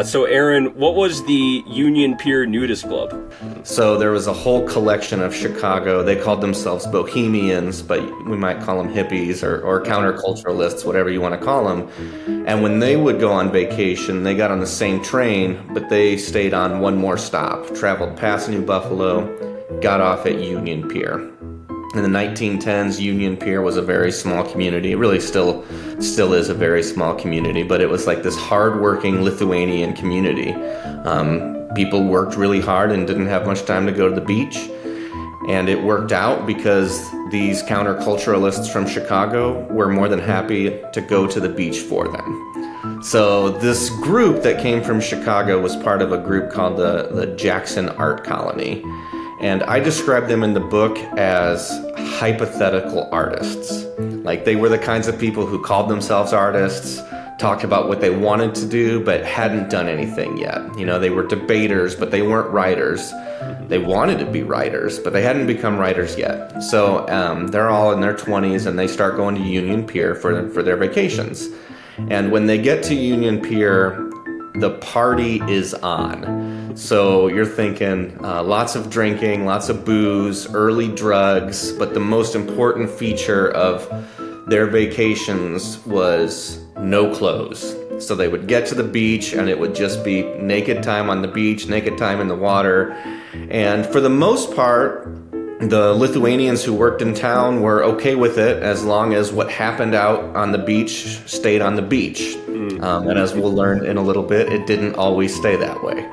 So, Aaron, what was the Union Pier Nudist Club? So there was a whole collection of Chicago. They called themselves bohemians, but we might call them hippies or counterculturalists, whatever you want to call them. And when they would go on vacation, they got on the same train, but they stayed on one more stop, traveled past New Buffalo, got off at Union Pier. In the 1910s, Union Pier was a very small community. It really still is a very small community, but it was like this hardworking Lithuanian community. People worked really hard and didn't have much time to go to the beach. And it worked out because these counterculturalists from Chicago were more than happy to go to the beach for them. So this group that came from Chicago was part of a group called the Jackson Art Colony. And I describe them in the book as hypothetical artists. Like they were the kinds of people who called themselves artists, talked about what they wanted to do, but hadn't done anything yet. You know, they were debaters, but they weren't writers. They wanted to be writers, but they hadn't become writers yet. So they're all in their 20s and they start going to Union Pier for their vacations. And when they get to Union Pier, the party is on. So you're thinking lots of drinking, lots of booze, early drugs, but the most important feature of their vacations was no clothes. So they would get to the beach and it would just be naked time on the beach, naked time in the water. And for the most part, the Lithuanians who worked in town were okay with it as long as what happened out on the beach stayed on the beach. And as we'll learn in a little bit, it didn't always stay that way.